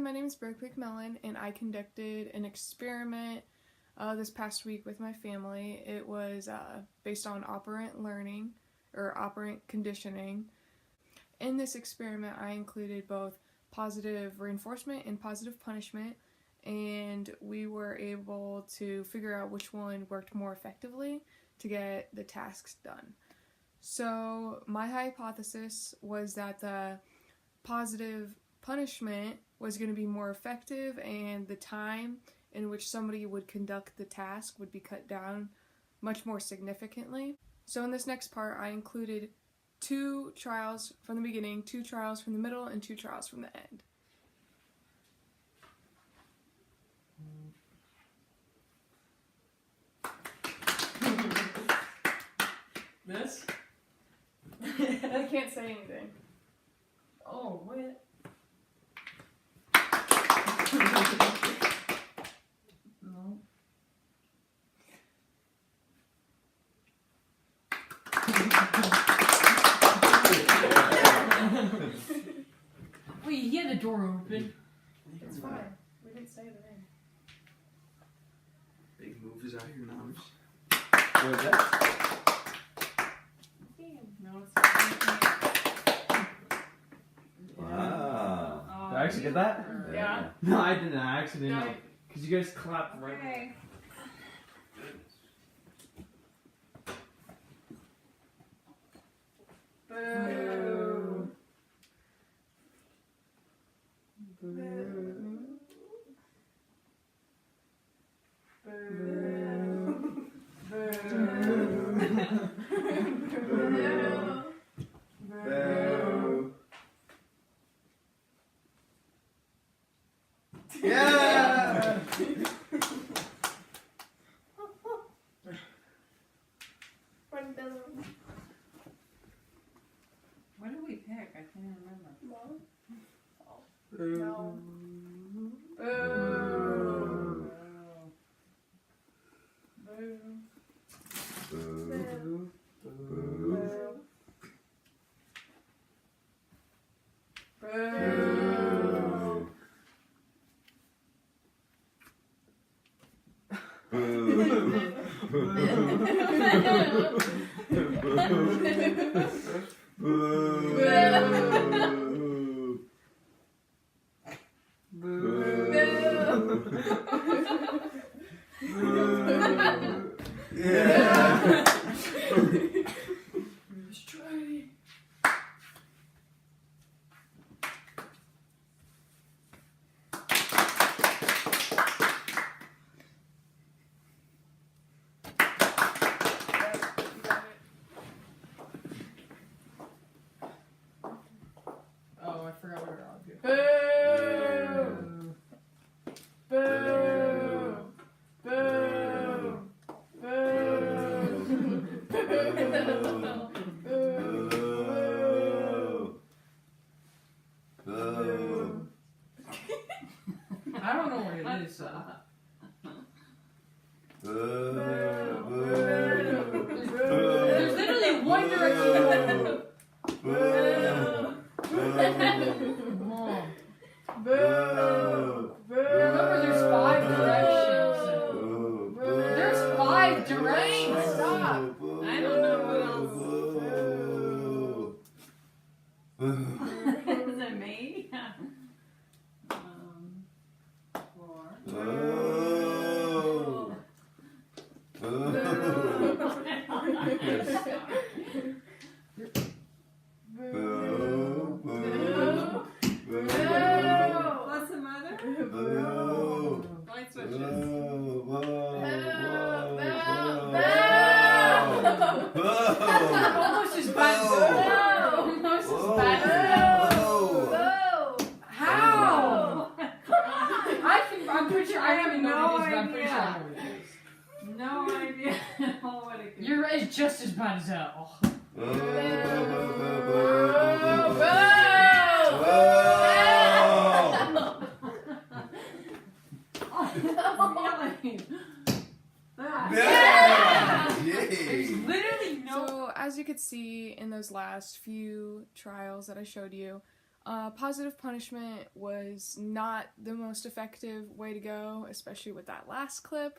my name is Brooke McMillan, and I conducted an experiment this past week with my family. It was based on operant learning, or operant conditioning. In this experiment, I included both positive reinforcement and positive punishment, and we were able to figure out which one worked more effectively to get the tasks done. So my hypothesis was that the positive punishment was going to be more effective, and the time in which somebody would conduct the task would be cut down much more significantly. So in this next part, I included 2 trials from the beginning, 2 trials from the middle, and 2 trials from the end. This? I can't say anything. Oh, what? No. Wait, you had the door open. It's fine. We didn't say the name. Big moves out here now. What is that? No, it's not. Wow. Oh, Did I actually get that? Yeah. No, I didn't. I actually didn't. No. Because you guys clapped right. Okay. Boo. Boo. Yeah! What did we pick? I can't remember. No. Boo. Boo. Yeah. Let's try. Oh, I forgot we were on here. Boo! Boo! Boo! I don't know what it is, so. There's literally one direction. Mom. Boo! Remember, there's 5 directions. There's 5 directions. Stop. I don't know what else. Is it me? 4. What's the matter? Light switches. Almost as bad. Almost as bad. How? I'm pretty sure I haven't know what it is, but I'm pretty sure I know what it is. No idea what it is. Your is just as bad as that. Oh. So as you could see in those last few trials that I showed you, Positive punishment was not the most effective way to go, especially with that last clip.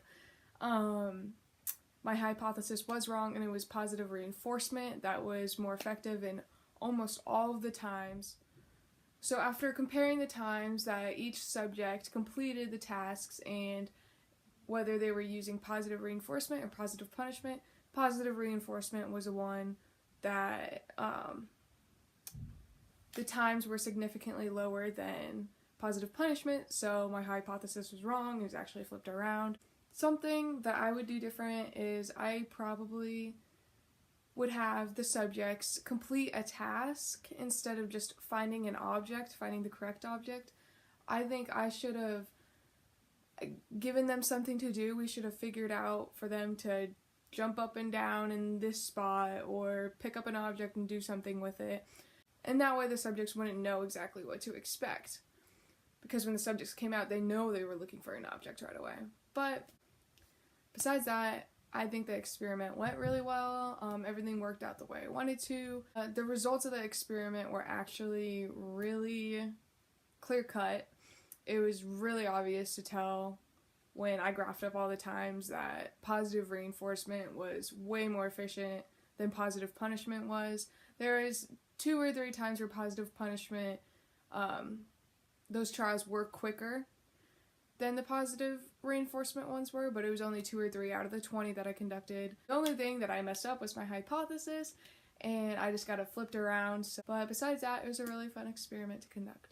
My hypothesis was wrong, and it was positive reinforcement that was more effective in almost all of the times. So after comparing the times that each subject completed the tasks and whether they were using positive reinforcement or positive punishment, positive reinforcement was the one that the times were significantly lower than positive punishment, so my hypothesis was wrong. It was actually flipped around. Something that I would do different is I probably would have the subjects complete a task instead of just finding an object, finding the correct object. I think I should have given them something to do. We should have figured out for them to jump up and down in this spot or pick up an object and do something with it. And that way the subjects wouldn't know exactly what to expect. Because when the subjects came out, they know they were looking for an object right away. But besides that, I think the experiment went really well. Everything worked out the way I wanted to. The results of the experiment were actually really clear-cut. It was really obvious to tell when I graphed up all the times that positive reinforcement was way more efficient than positive punishment was. There is 2 or 3 times where positive punishment, those trials were quicker than the positive reinforcement ones were, but it was only 2 or 3 out of the 20 that I conducted. The only thing that I messed up was my hypothesis, and I just got it flipped around. But besides that, it was a really fun experiment to conduct.